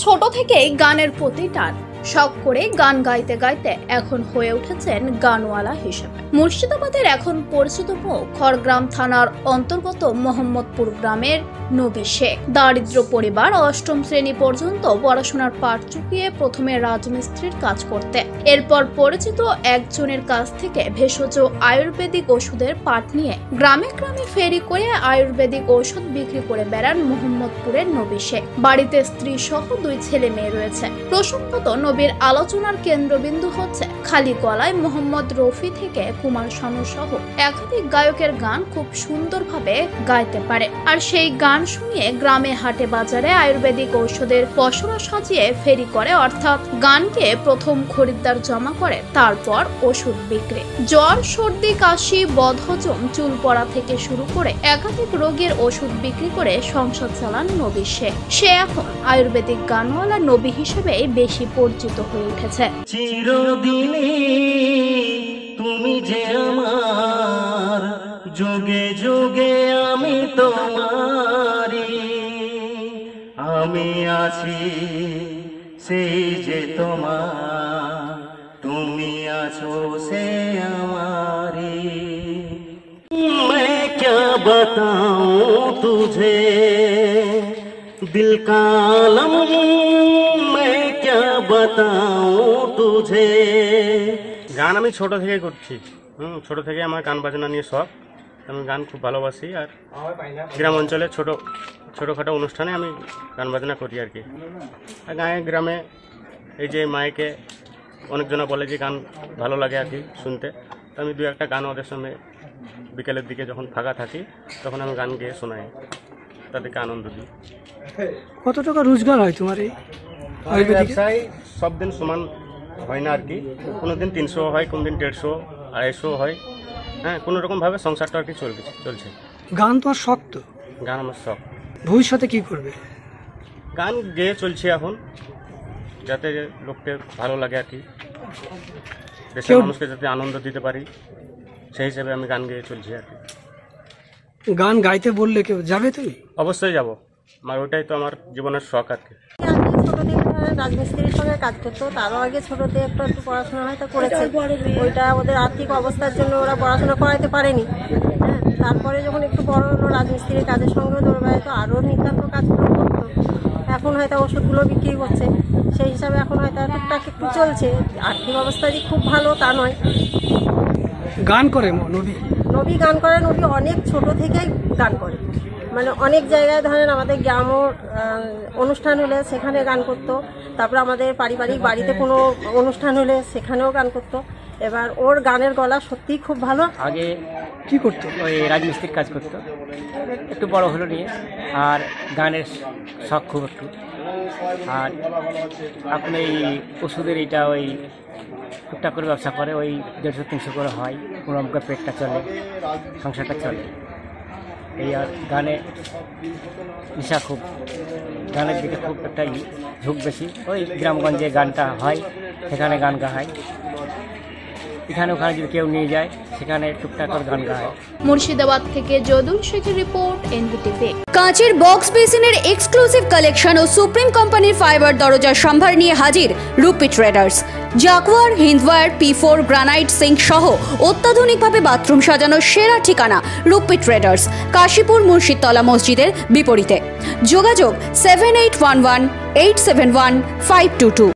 ছোট থেকেই গানের প্রতি টান, শখ করে গান গাইতে গাইতে এখন হয়ে উঠেছেন গানওয়ালা হিসেবে। মুর্শিদাবাদের এখন পরিচিত মুখ খড়গ্রাম থানার অন্তর্গত মোহাম্মদপুর গ্রামের নবী শেখ। দারিদ্র পরিবার, অষ্টম শ্রেণী পর্যন্ত পড়াশোনার পাঠ চুকিয়ে প্রথমে রাজমিস্ত্রির কাজ করতে, এরপর পরিচিত একজনের কাছ থেকে ভেষজ আয়ুর্বেদিক ওষুধের পাঠ নিয়ে গ্রামে গ্রামে ফেরি করে আয়ুর্বেদিক ওষুধ বিক্রি করে বেড়ান মোহাম্মদপুরের নবী শেখ। বাড়িতে স্ত্রী সহ 2 ছেলে মেয়ে রয়েছে। প্রসঙ্গত নবীর আলোচনার কেন্দ্রবিন্দু হচ্ছে খালি গলায় মোহাম্মদ রফি থেকে কুমার শানু সহ একাধিক গায়কের গান খুব সুন্দরভাবে গাইতে পারে। আর সেই গান শুনিয়ে গ্রামে হাটে বাজারে আয়ুর্বেদিক ঔষধের পসরা সাজিয়ে ফেরি করে, অর্থাৎ গানকে প্রথম খরিদ্দার জমা করে, তারপর ওষুধ বিক্রি। জ্বর, সর্দি, কাশি, বদহজম, চুল পড়া থেকে শুরু করে একাধিক রোগের ওষুধ বিক্রি করে সংসার চালান নবী শেখ। সে এখন আয়ুর্বেদিক গানওয়ালা নবী হিসেবে বেশি পরিচিত হয়ে উঠেছে। চিরদিনই তুমি যে আমার, যোগে যোগে আমি তোমারি, আমি আছি সেই যে তোমার, তুমি আছো সে আমারি। मैं क्या बताऊं तुझे दिल का आलम, मैं क्या बताऊं तुझे। গান আমি ছোট থেকে করছি। ছোট থেকে আমার গান বাজনা নিয়ে শখ। আমি গান খুব ভালোবাসি। আর গ্রাম অঞ্চলে ছোটোখাটো অনুষ্ঠানে আমি গান বাজনা করি আর কি। আর গায়ে গ্রামে এই যে মাইকে অনেকজনা বলে যে গান ভালো লাগে আর কি শুনতে, তো আমি 2-1টা গান ওদের সঙ্গে বিকেলের দিকে যখন ফাঁকা থাকি তখন আমি গান গেয়ে শোনাই, তাদেরকে আনন্দ দিই। কত টাকা রোজগার হয় তোমার এই ব্যবসায়? সব দিন সমান হয় না আর কি, কোনো দিন 300 হয়, কোনো দিন 150, 250 হয়। হ্যাঁ, কোনো রকমভাবে সংসারটা আর কি চলছে। গান তোমার শখ তো? গান আমার শখ। ভবিষ্যতে কি করবে? গান গেয়ে চলছে এখন, যাতে লোককে ভালো লাগে আর কি, দেশের মানুষকে যাতে আনন্দ দিতে পারি, সেই হিসেবে আমি গান গেয়ে চলছি আর কি। গান গাইতে বললে কেউ যাবে? তুমি? অবশ্যই যাব, আমার ওইটাই তো আমার জীবনের শখ আর কি। আমি ছোট থেকে রাজমিস্ত্রির সঙ্গে কাজ করতো, তারও আগে ছোটতে একটু পড়াশোনা হয়তো করেছে। ওইটা ওদের আর্থিক অবস্থার জন্য ওরা পড়াশোনা করাতে পারেনি। হ্যাঁ, তারপরে যখন একটু বড় হলো রাজমিস্ত্রির কাজের সঙ্গেও দৌড় তো আরও নিতান্ত কাজগুলো করতো। এখন হয়তো ওষুধগুলো বিক্রি করছে, সেই হিসাবে এখন হয়তো টুকটাক একটু চলছে। আর্থিক অবস্থা যে খুব ভালো তা নয়। গান করে নবী গান করে। নবী অনেক ছোট থেকেই গান করে, মানে অনেক জায়গায় ধরেন আমাদের গ্রামও অনুষ্ঠান হলে সেখানে গান করতো, তারপর আমাদের পারিবারিক বাড়িতে কোনো অনুষ্ঠান হলে সেখানেও গান করতো। এবার ওর গানের গলা সত্যিই খুব ভালো। আগে কি করতো? ওই রাজমিস্ত্রির কাজ করতো, একটু বড় হলো নিয়ে, আর গানের শখ খুব একটু। আর এখন এই ওষুধের এইটা ওই টুকটাক করে ব্যবসা করে, ওই 150-300 করে হয়, কোনো রকম পেটটা চলে, সংসারটা চলে এই। আর গানে নেশা খুব, গানের দিকে খুব একটা ঝোঁক বেশি। ওই গ্রামগঞ্জে গানটা হয়, সেখানে গান গায়, এখানে ওখানে যদি কেউ নিয়ে যায় সেখানে টুকটাক করে গান গায়। মুর্শিদাবাদ থেকে যদুল শেখের রিপোর্ট, এনবিটিভি। কাঁচের বক্স বেসিনের এক্সক্লুসিভ কালেকশন ও সুপ্রিম কোম্পানির ফাইবার দরজার সম্ভার নিয়ে হাজির Rupi Traders. Jaguar, Hindware, P4 granite sink সহ অত্যাধুনিকভাবে বাথরুম সাজানোর সেরা ঠিকানা রূপী ট্রেডার্স, কাশীপুর মুর্শিদতলা মসজিদের বিপরীতে। যোগাযোগ 7811871522।